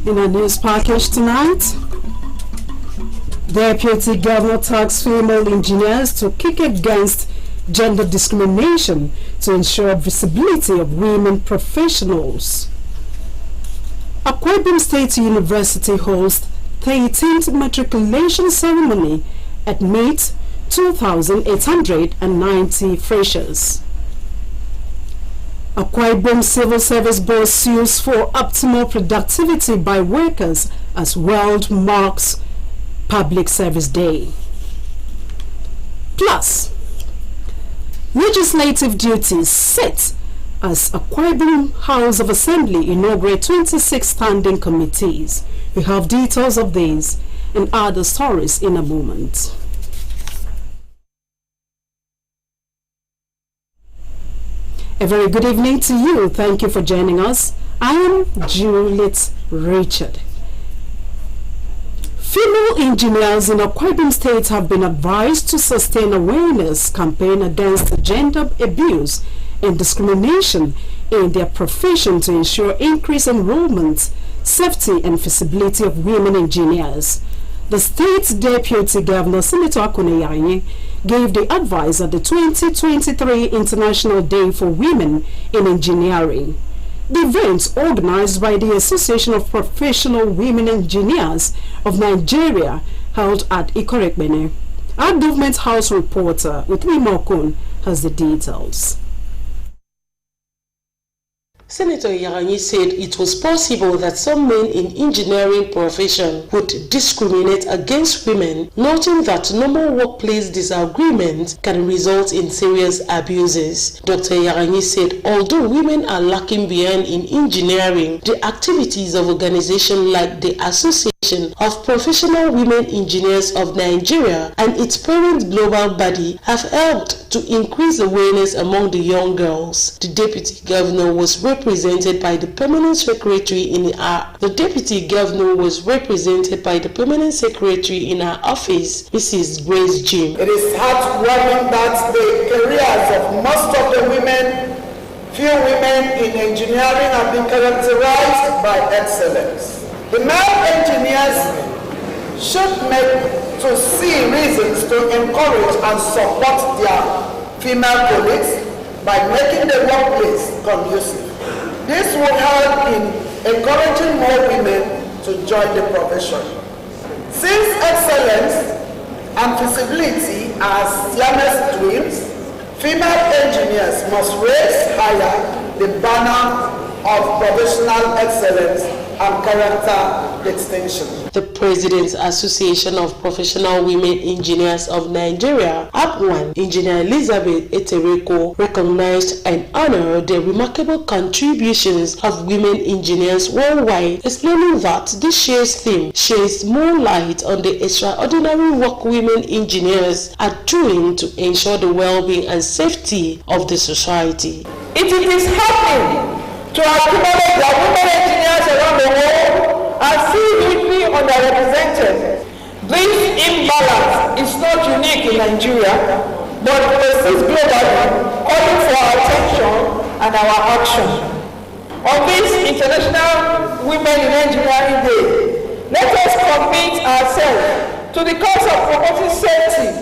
In our news package tonight, Deputy Governor tasked female engineers to kick against gender discrimination to ensure visibility of women professionals. Akwa Ibom State University hosts 13th matriculation ceremony at meet 2,890 freshers. Akwa Ibom Civil Service Board sues for optimal productivity by workers as world marks Public Service Day. Plus, legislative duties set as Akwa Ibom House of Assembly inaugurate 26 standing committees. We have details of these and other stories in a moment. A very good evening to you. Thank you for joining us. I am Juliet Richard. Female engineers in Akwa Ibom State have been advised to sustain awareness campaign against gender abuse and discrimination in their profession to ensure increased enrollment, safety and feasibility of women engineers. The state's Deputy Governor, Senator Akuneyanye, gave the advice at the 2023 International Day for Women in Engineering. The event, organized by the Association of Professional Women Engineers of Nigeria, held at Ikorekbene. Our Government House reporter, Utmi Mokun, has the details. Senator Yaranyi said it was possible that some men in engineering profession would discriminate against women, noting that normal workplace disagreements can result in serious abuses. Dr. Yaranyi said although women are lacking behind in engineering, the activities of organizations like the Association of Professional Women Engineers of Nigeria and its parent global body have helped to increase awareness among the young girls. The Deputy Governor was represented by the Permanent Secretary in our office, Mrs. Grace Jim. It is heartwarming that the careers of most of the few women in engineering have been characterized by excellence. The male engineers should see reasons to encourage and support their female colleagues by making the workplace conducive. This will help in encouraging more women to join the profession. Since excellence and feasibility are Siamese twins, female engineers must raise higher the banner of professional excellence and character distinction. The President's Association of Professional Women Engineers of Nigeria, APWAN, Engineer Elizabeth Etereko, recognized and honored the remarkable contributions of women engineers worldwide, explaining that this year's theme sheds more light on the extraordinary work women engineers are doing to ensure the well-being and safety of the society. It is happening to acknowledge that women engineers around the world are still deeply underrepresented. This imbalance is not unique in Nigeria, but persists globally, calling for our attention and our action. On this International Women in Engineering Day, let us commit ourselves to the cause of promoting safety,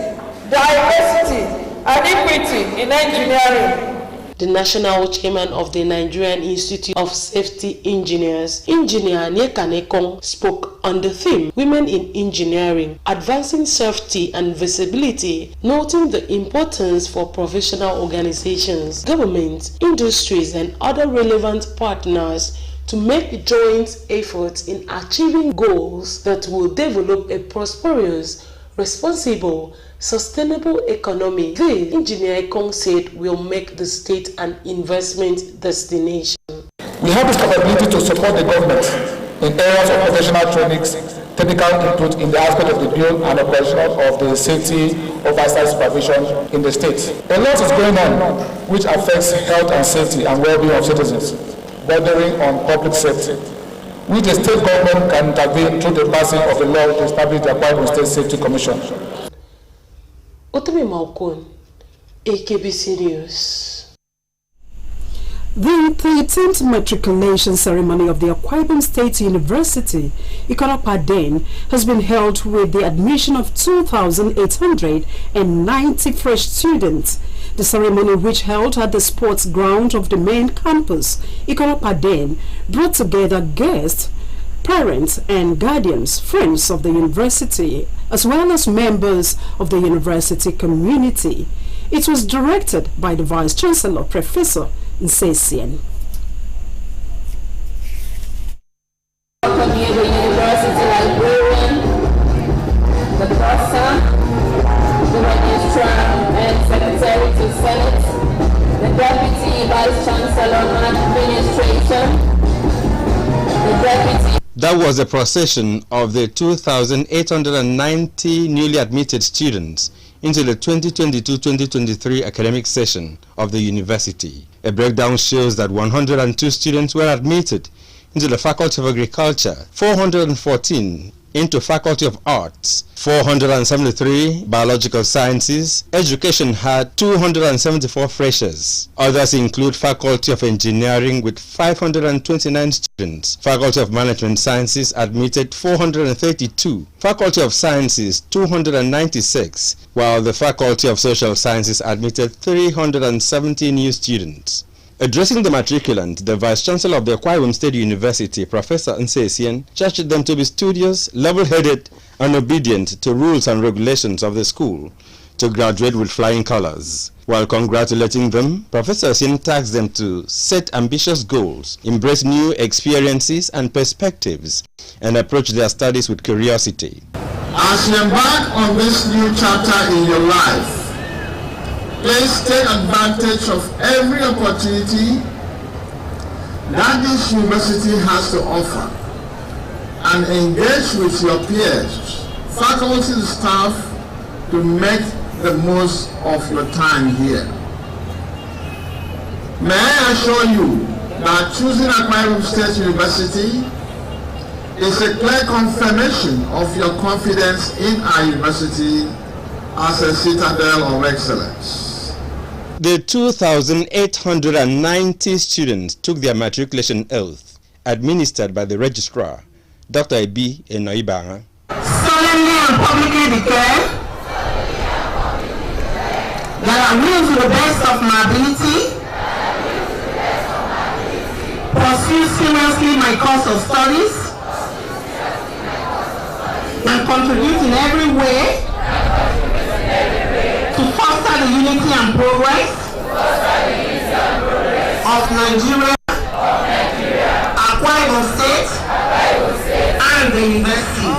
diversity, and equity in engineering. The National Chairman of the Nigerian Institute of Safety Engineers, Engineer Niekanekong, spoke on the theme Women in Engineering, Advancing Safety and Visibility, noting the importance for professional organizations, governments, industries, and other relevant partners to make joint efforts in achieving goals that will develop a prosperous, responsible, sustainable economy. This, Engineer Ekong said, will make the state an investment destination. We have this capability to support the government in areas of professional trainings, technical input in the aspect of the build and operation of the safety oversight supervision in the state. A lot is going on which affects health and safety and well-being of citizens, bordering on public safety, which the state government can intervene through the passing of a law to establish the Akwa Ibom State Safety Commission. Utmi Mokun, AKBC News. The 13th matriculation ceremony of the Akwa Ibom State University, Ikoropaden, has been held with the admission of 2,890 fresh students. The ceremony, which held at the sports ground of the main campus, Ikoropaden, brought together guests, parents and guardians, friends of the university, as well as members of the university community. It was directed by the Vice Chancellor, Professor Nsesian. The university librarian, the bursar, the registrar and secretary to Senate, the deputy vice chancellor and administration, the deputy. That was a procession of the 2,890 newly admitted students into the 2022-2023 academic session of the university. A breakdown shows that 102 students were admitted into the Faculty of Agriculture, 414 into Faculty of Arts, 473 Biological Sciences. Education had 274 freshers. Others include Faculty of Engineering with 529 students. Faculty of Management Sciences admitted 432. Faculty of Sciences 296, while the Faculty of Social Sciences admitted 370 new students. Addressing the matriculant, the Vice-Chancellor of the Akwa Ibom State University, Professor Nsesian, charged them to be studious, level-headed, and obedient to rules and regulations of the school, to graduate with flying colors. While congratulating them, Professor Nsesian tasked them to set ambitious goals, embrace new experiences and perspectives, and approach their studies with curiosity. As you embark on this new chapter in your life, please take advantage of every opportunity that this university has to offer and engage with your peers, faculty and staff to make the most of your time here. May I assure you that choosing Akwa Ibom State University is a clear confirmation of your confidence in our university as a citadel of excellence. The 2,890 students took their matriculation oath, administered by the registrar, Dr. Ebi Enoibanga. Solemnly and publicly declare that I will, to the best of my ability, pursue seriously my course of studies and contribute in every way to foster the unity and progress of Nigeria, Akwa Ibom State, and the university.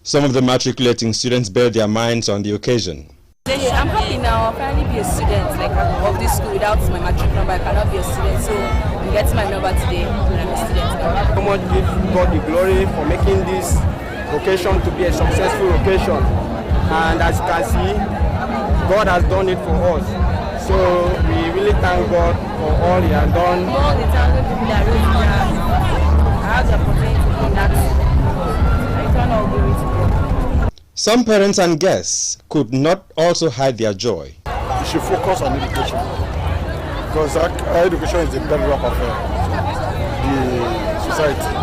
Some of the matriculating students bared their minds on the occasion. I'm happy now. I'll finally be a student of this school. Without my matric number, I cannot be a student. So I'm getting my number today, and I'm a student now. So much give God the glory for making this occasion to be a successful occasion. And as you can see, God has done it for us. So we really thank God for all He has done. All the talented people that really have, I have the opportunity to do that. I turn all glory to God. Some parents and guests could not also hide their joy. We should focus on education, because education is the bedrock of the society.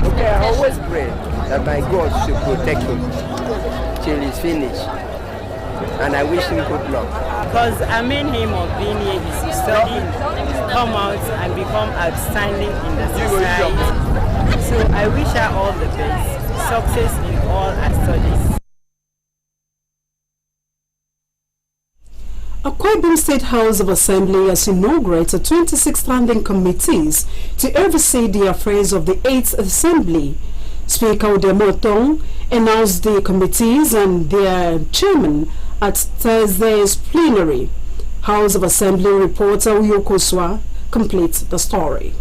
Okay, I always pray that my God should protect him till he's finished, and I wish him good luck. Because our main aim of being here is to study, come out and become outstanding in the society. So I wish her all the best, success in all her studies. Akwa Ibom State House of Assembly has inaugurated 26 standing committees to oversee the affairs of the 8th Assembly. Speaker Udemotong announced the committees and their chairman at Thursday's plenary. House of Assembly reporter Uyokoswa completes the story.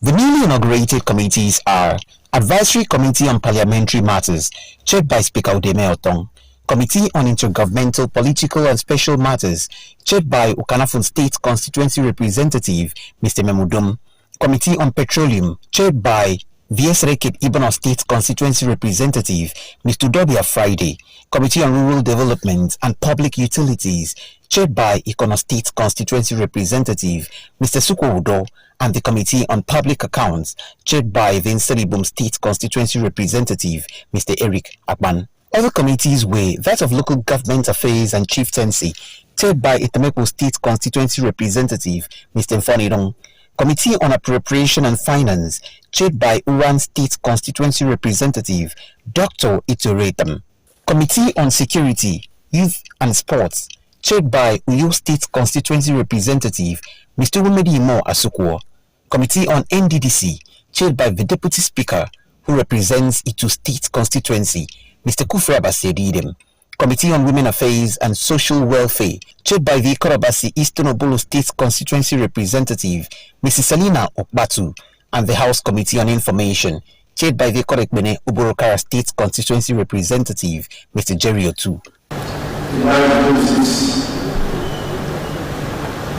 The newly inaugurated committees are Advisory Committee on Parliamentary Matters, chaired by Speaker Udemotong; Committee on Intergovernmental Political and Special Matters, chaired by Okanafon State Constituency Representative Mr. Memudum; Committee on Petroleum, chaired by VS Rekit Ibono State Constituency Representative Mr. Dobia Friday, Committee on Rural Development and Public Utilities, chaired by Ikono State Constituency Representative Mr. Sukwudo, and the Committee on Public Accounts, chaired by the Nseribum State Constituency Representative Mr. Eric Akban. Other committees were that of Local Government Affairs and Chieftaincy, chaired by Itamepo State Constituency Representative Mr. Mfonidong, Committee on Appropriation and Finance, chaired by Uran State Constituency Representative Dr. Ituretam, Committee on Security, Youth and Sports, chaired by Uyo State Constituency Representative Mr. Umedi Imo Asukwo, Committee on NDDC, chaired by the Deputy Speaker, who represents Itu State Constituency, Mr. Kufra Basedidem, Committee on Women Affairs and Social Welfare, chaired by the Korobasi Eastern Obolo State Constituency Representative, Mrs. Salina Okbatu, and the House Committee on Information, chaired by the Korekbene Uborokara State Constituency Representative, Mr. Jerry Otu.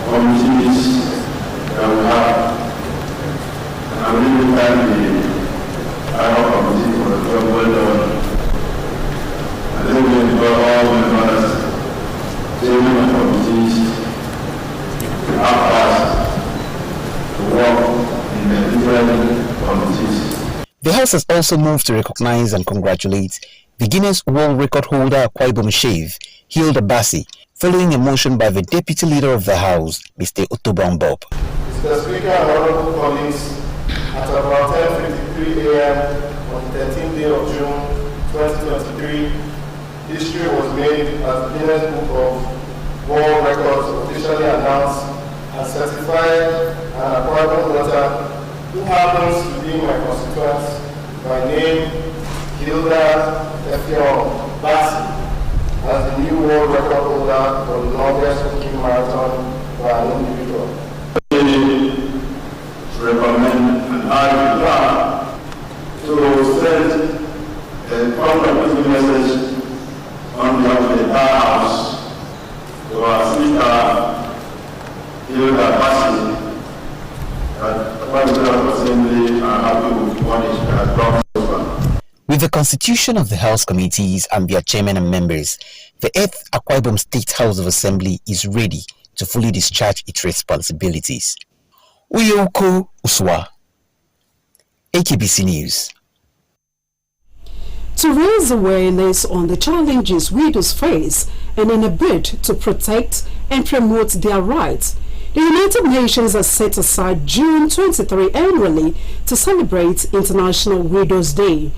Committees that we have, and I really thank the Iowa Committee for the job well done. I think we enjoy all the members, chairman of committees, have us to work in the different committees. The House has also moved to recognize and congratulate the Guinness World Record holder Akwaibom Shave, Hilda Bassi, following a motion by the Deputy Leader of the House, Mr. Otobon Bob. Mr. Speaker and honorable colleagues, at about 10:53 a.m. on the 13th day of June 2023, history was made as the Guinness Book of World Records officially announced and certified an Akwaibom daughter who happens to be my constituent by name, Hilda Effiong Bassi, as the new world record holder for the longest walking marathon by an individual. Recommend and I plan to send a comprehensive message on behalf of the entire House to our sister Hilda Bassi that the President Assembly are happy with what it has done so far. With the constitution of the House committees and their chairmen and members, the 8th Akwaibom State House of Assembly is ready to fully discharge its responsibilities. Uyoko Uswa, AKBC News. To raise awareness on the challenges widows face and in a bid to protect and promote their rights, the United Nations has set aside June 23 annually to celebrate International Widows' Day.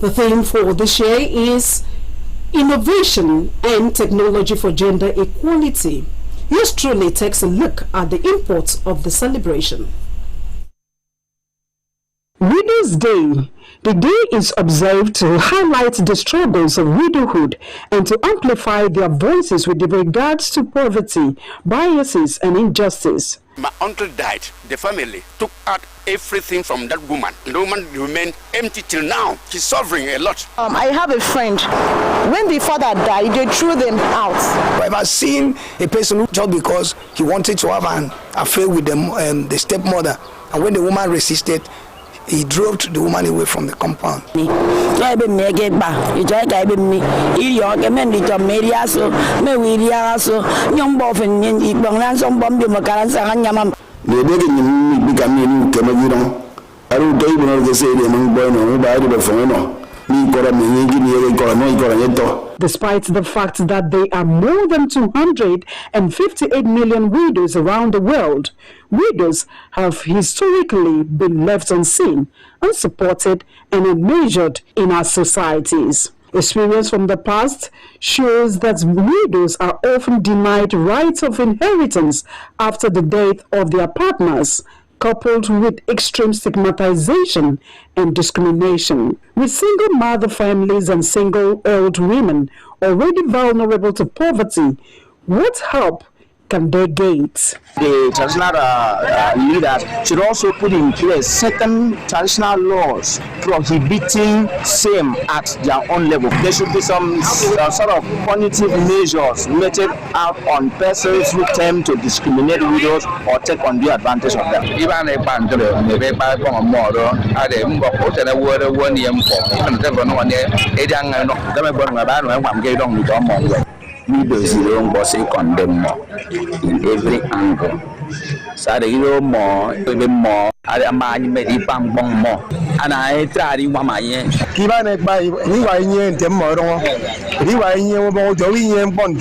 The theme for this year is Innovation and Technology for Gender Equality. Yours truly takes a look at the import of the celebration. Widows' Day. The day is observed to highlight the struggles of widowhood and to amplify their voices with regards to poverty, biases, and injustice. My uncle died. The family took out everything from that woman. The woman remained empty till now. She's suffering a lot. I have a friend. When the father died, they threw them out. I've seen a person who, just because he wanted to have an affair with the stepmother, and when the woman resisted, he drove the woman away from the compound. Despite the fact that there are more than 258 million widows around the world, widows have historically been left unseen, unsupported, and unmeasured in our societies. Experience from the past shows that widows are often denied rights of inheritance after the death of their partners, coupled with extreme stigmatization and discrimination. With single mother families and single old women already vulnerable to poverty, what help can they get? The traditional leaders should also put in place certain traditional laws prohibiting same at their own level. There should be some sort of punitive measures meted out on persons who tend to discriminate widows or take undue advantage of them. Widows was condemned in every angle. So the hero more, even more. I am made it more, and I tried in one my year. Given it by Riwayan tomorrow, Riwayan about the Bond,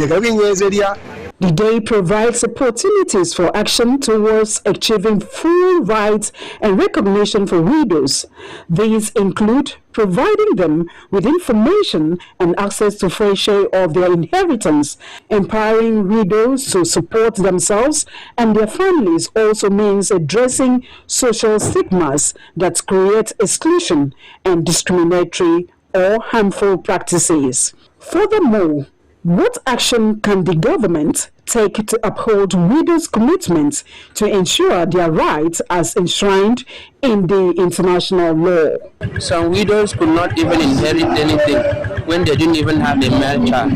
The day provides opportunities for action towards achieving full rights and recognition for widows. These include providing them with information and access to fair share of their inheritance. Empowering widows to support themselves and their families also means addressing social stigmas that create exclusion and discriminatory or harmful practices. Furthermore, what action can the government take to uphold widows' commitment to ensure their rights as enshrined in the international law? Some widows could not even inherit anything when they didn't even have a male child.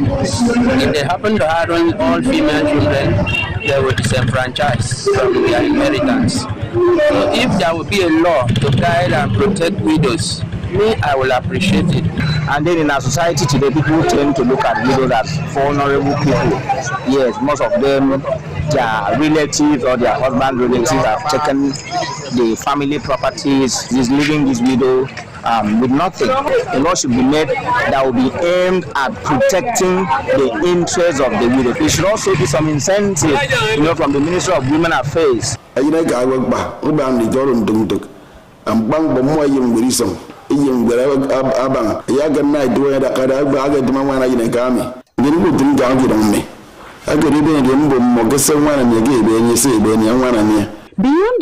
If they happen to have all female children, they were disenfranchised from their inheritance. So if there would be a law to guide and protect widows, I will appreciate it. And then in our society today, people tend to look at widows as vulnerable people. Yes, most of them, their relatives or their husband relatives have taken the family properties. He's leaving this widow with nothing. A law should be made that will be aimed at protecting the interests of the widow. There should also be some incentive, from the Ministry of Women Affairs. Beyond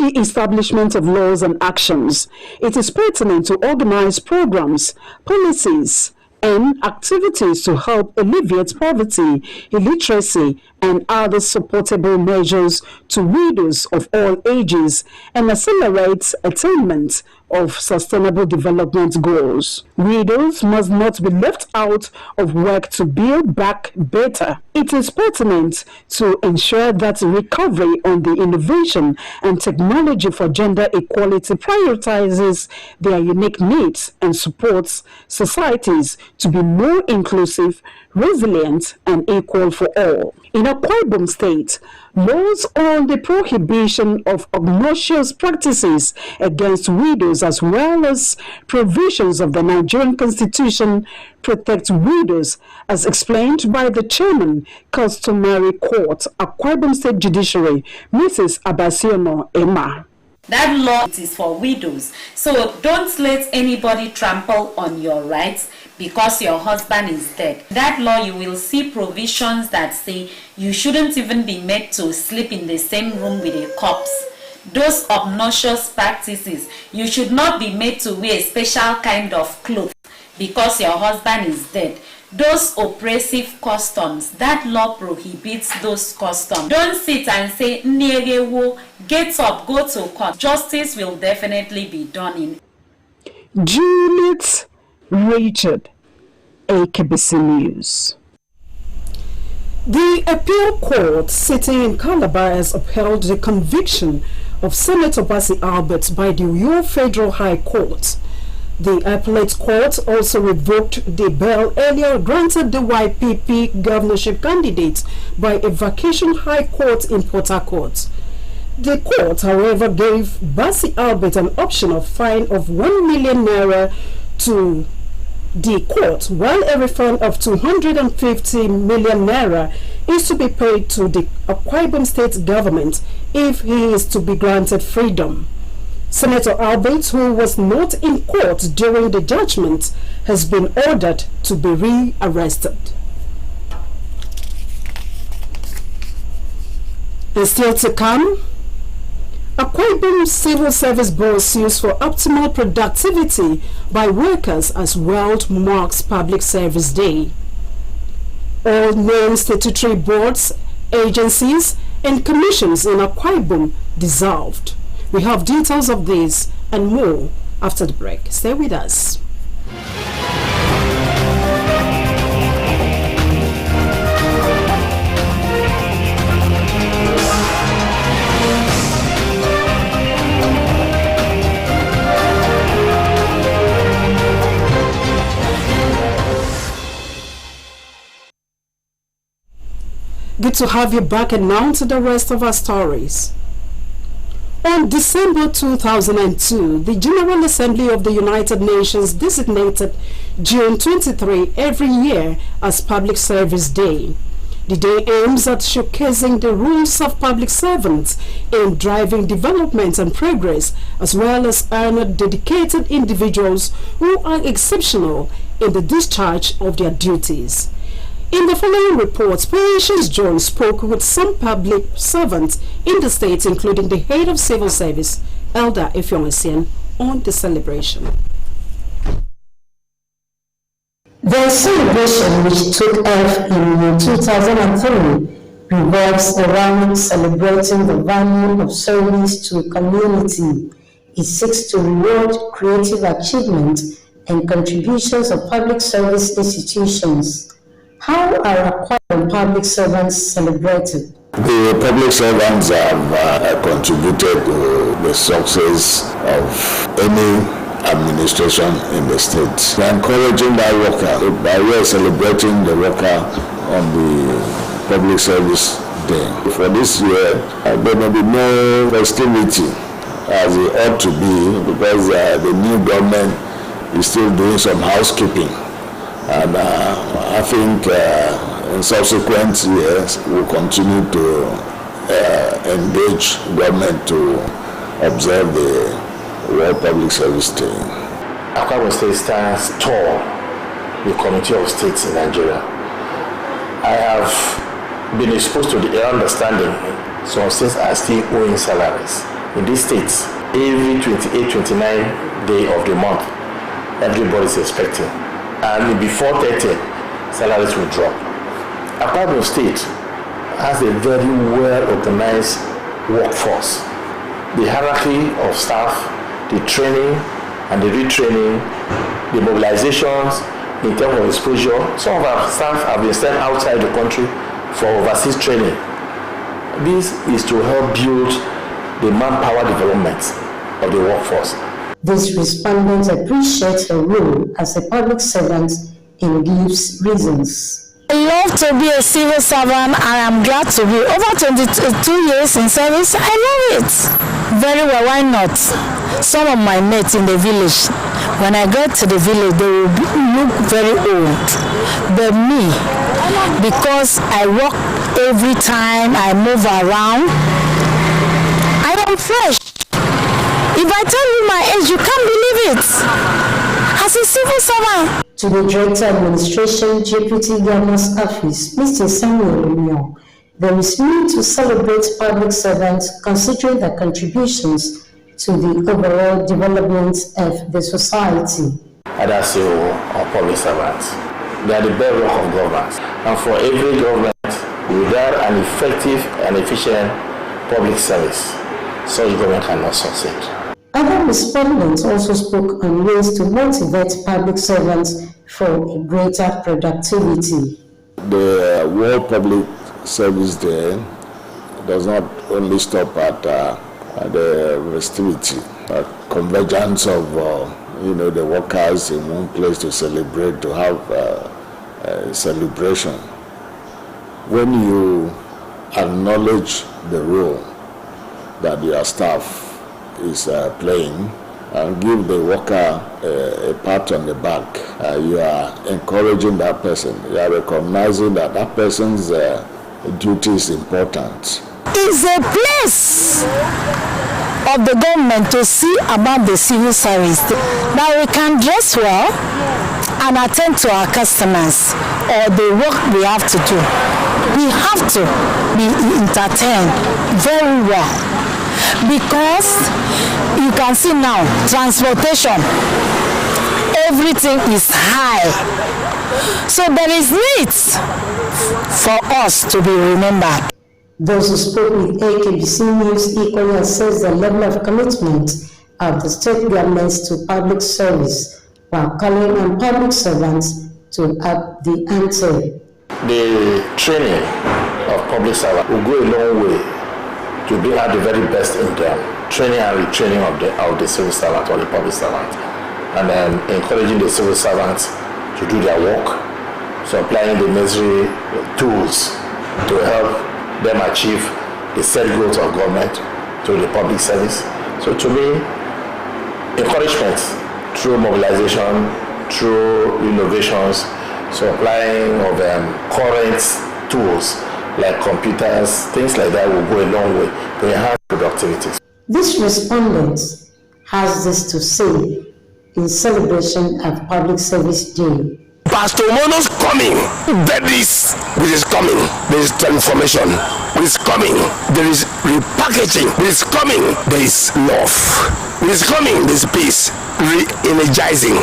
the establishment of laws and actions, it is pertinent to organize programs, policies, and activities to help alleviate poverty, illiteracy, and other supportable measures to widows of all ages and accelerate attainment of sustainable development goals. Widows must not be left out of work to build back better. It is pertinent to ensure that recovery on the innovation and technology for gender equality prioritizes their unique needs and supports societies to be more inclusive, resilient, and equal for all. In Akwa Ibom State, laws on the prohibition of obnoxious practices against widows as well as provisions of the Nigerian Constitution protect widows, as explained by the Chairman, Customary Court, Akwa Ibom State Judiciary, Mrs. Abasiono Emma. That law is for widows, so don't let anybody trample on your rights because your husband is dead. That law, you will see provisions that say you shouldn't even be made to sleep in the same room with a corpse. Those obnoxious practices, you should not be made to wear a special kind of clothes because your husband is dead. Those oppressive customs, that law prohibits those customs. Don't sit and say, Nyegewo, get up, go to court. Justice will definitely be done in. Juliet Richard, AKBC News. The appeal court sitting in Calabar has upheld the conviction of Senator Basi Albert by the Uyo Federal High Court. The appellate court also revoked the bail earlier granted the YPP governorship candidate by a vacation high court in Port Harcourt. The court, however, gave Basi Albert an option of fine of 1 million naira to the court, while a refund of 250 million naira is to be paid to the Akwa Ibom State government if he is to be granted freedom. Senator Albert, who was not in court during the judgment, has been ordered to be rearrested. And still to come, Akwa Ibom Civil Service Board sues for optimal productivity by workers as World marks Public Service Day. All known statutory boards, agencies, and commissions in Akwa Ibom dissolved. We have details of this and more after the break. Stay with us. Good to have you back, and now to the rest of our stories. On December 2002, the General Assembly of the United Nations designated June 23 every year as Public Service Day. The day aims at showcasing the roles of public servants in driving development and progress, as well as honoring dedicated individuals who are exceptional in the discharge of their duties. In the following report, Patience John spoke with some public servants in the state, including the head of civil service, Elder Efionesian, on the celebration. The celebration, which took off in 2003, revolves around celebrating the value of service to community. It seeks to reward creative achievement and contributions of public service institutions. How are Akwa Ibom public servants celebrated? The public servants have contributed to the success of any administration in the state. We are encouraging that worker by way of celebrating the worker on the Public Service Day. For this year, there may be no festivity as it ought to be, because the new government is still doing some housekeeping. And I think in subsequent years we'll continue to engage government to observe the World Public Service Day. Akwa Ibom State stands tall the Committee of States in Nigeria. I have been exposed to the understanding some states are still owing salaries. In these states, every 28, 29 day of the month, everybody is expecting. And before 30, salaries will drop. Akwa Ibom State has a very well-organized workforce. The hierarchy of staff, the training and the retraining, the mobilizations in terms of exposure. Some of our staff have been sent outside the country for overseas training. This is to help build the manpower development of the workforce. These respondents appreciate her role as a public servant and gives reasons. I love to be a civil servant, and I'm glad to be over 22 years in service. I love it. Very well, why not? Some of my mates in the village, when I get to the village, they will look very old. But me, because I walk every time I move around, I am fresh. If I tell you my age, you can't believe it. As a civil servant. To the Director Administration Deputy Governor's Office, Mr. Samuel Omio, there is need to celebrate public servants considering their contributions to the overall development of the society. Others are public servants. They are the bedrock of governance. And for every government, without an effective and efficient public service, such government cannot succeed. Other respondents also spoke on ways to motivate public servants for a greater productivity. The World Public Service Day does not only stop at the festivity, convergence of the workers in one place to celebrate, to have a celebration. When you acknowledge the role that your staff is playing and give the worker a pat on the back, you are encouraging that person. You are recognizing that that person's duty is important. It's a place of the government to see about the civil service. Now we can dress well and attend to our customers or the work we have to do. We have to be entertained very well. Because you can see now, transportation, everything is high. So there is need for us to be remembered. Those who spoke with AKBC News equally assessed the level of commitment of the state governments to public service, while calling on public servants to up the ante. The training of public servants will go a long way to bring out the very best in them, training and retraining of the civil servant or the public servant, and then encouraging the civil servants to do their work, so applying the necessary tools to help them achieve the set goals of government to the public service. So to me, encouragement through mobilization, through innovations, so applying of current tools like computers, things like that will go a long way to enhance productivity. This respondent has this to say in celebration of Public Service Day. Pastor Mono's coming. That is, this is coming. There is transformation. This is coming. There is repackaging. This is coming. There is love. This is coming. There is peace. Re-energizing.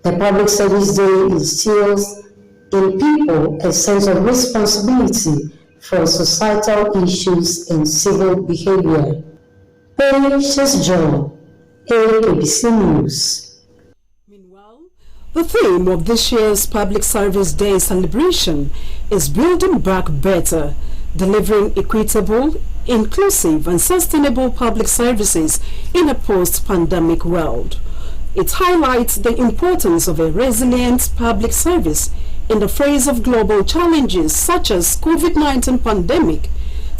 The Public Service Day instills in people a sense of responsibility for societal issues and civil behavior. Patience John, AKBC News. The theme of this year's Public Service Day celebration is Building Back Better, delivering equitable, inclusive and sustainable public services in a post-pandemic world. It highlights the importance of a resilient public service in the face of global challenges such as COVID-19 pandemic.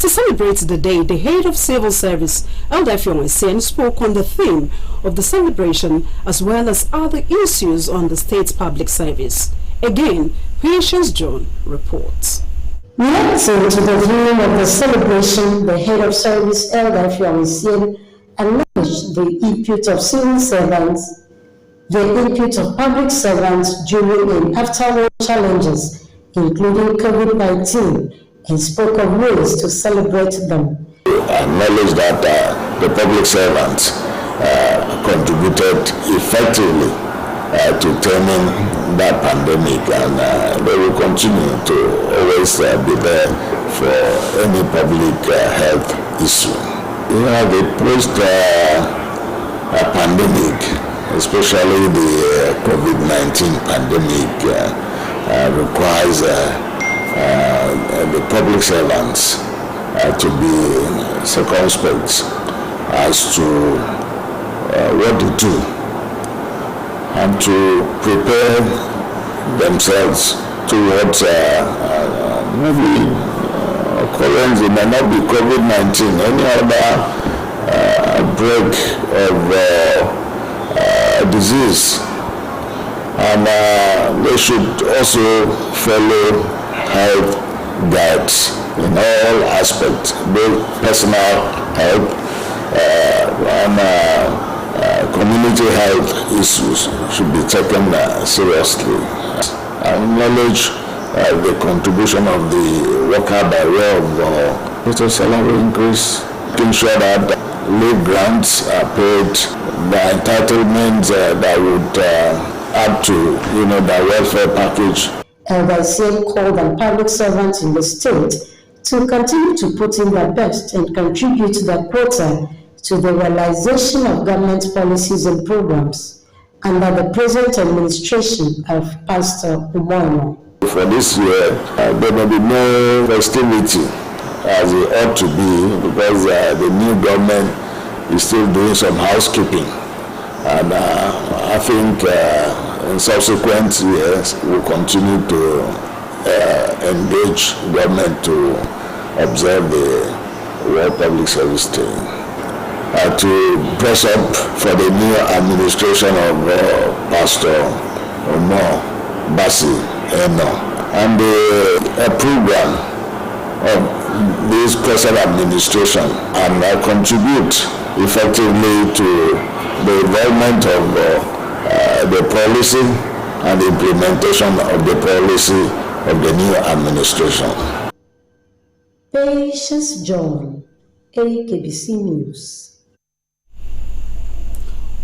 To celebrate the day, the head of civil service, Elder Fiona, spoke on the theme of the celebration as well as other issues on the state's public service. Again, Patience John reports. Reacting to the theme of the celebration, the head of service, Elder Fiona, acknowledged the input of civil servants, the input of public servants during and after war challenges, including COVID-19, and spoke of ways to celebrate them. Acknowledge that the public servants contributed effectively to turning that pandemic, and they will continue to always be there for any public health issue. The post-pandemic, especially the COVID-19 pandemic, requires the public servants to be circumspect as to what to do and to prepare themselves towards maybe occurrence. It may not be COVID-19, any other outbreak of disease, and they should also follow health guides in all aspects, both personal health and community health issues should be taken seriously. I acknowledge the contribution of the worker by way of little salary increase, making sure that leave grants are paid, the entitlements that would add to the welfare package. Elder called on public servants in the state to continue to put in their best and contribute their quota to the realization of government policies and programs under the present administration of Pastor Umono. For this year, there may be no festivity as it ought to be because the new government is still doing some housekeeping, and I think in subsequent years we'll continue to engage government to observe the World Public Service Day. To press up for the new administration of Pastor Omo Basi Eno, and a program of this present administration, and contribute effectively to the development of the policy and the implementation of the policy of the new administration. Patience John, AKBC News.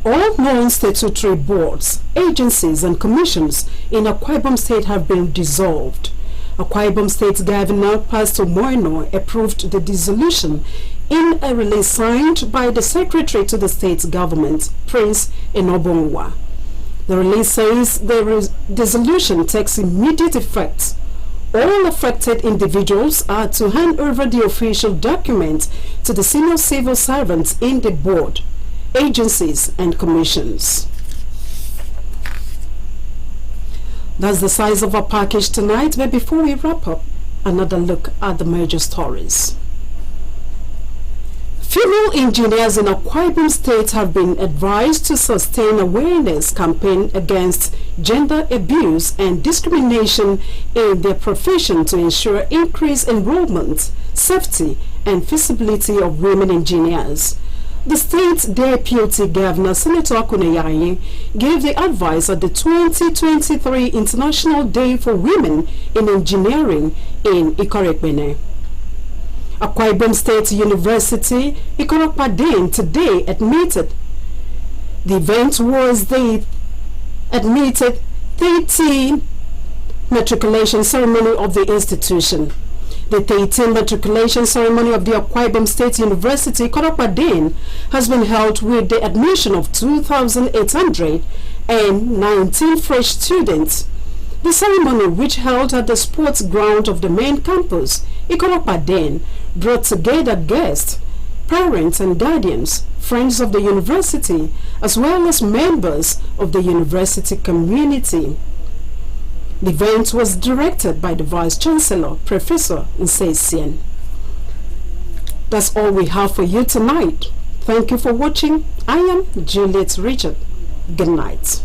All non-statutory boards, agencies and commissions in Akwa Ibom State have been dissolved. Akwa Ibom State Governor Pastor Moino approved the dissolution in a release signed by the Secretary to the state government, Prince Enobonwa. The release says the dissolution takes immediate effect. All affected individuals are to hand over the official document to the senior civil servants in the board, agencies and commissions. That's the size of our package tonight, but before we wrap up, another look at the major stories. Female engineers in Akwa Ibom State have been advised to sustain awareness campaign against gender abuse and discrimination in their profession to ensure increased enrollment, safety, and feasibility of women engineers. The state's Deputy Governor, Senator Akuneyaye, gave the advice at the 2023 International Day for Women in Engineering in Ikorekbene. Akwa Ibom State University, Ikorekbene, today admitted the event was the admitted 13 matriculation ceremony of the institution. The 13th matriculation ceremony of the Akwa Ibom State University, Ikorekbene, has been held with the admission of 2,819 fresh students. The ceremony, which held at the sports ground of the main campus, Ikorekbene, brought together guests, parents and guardians, friends of the university, as well as members of the university community. The event was directed by the Vice Chancellor, Professor Nsesien. That's all we have for you tonight. Thank you for watching. I am Juliet Richard. Good night.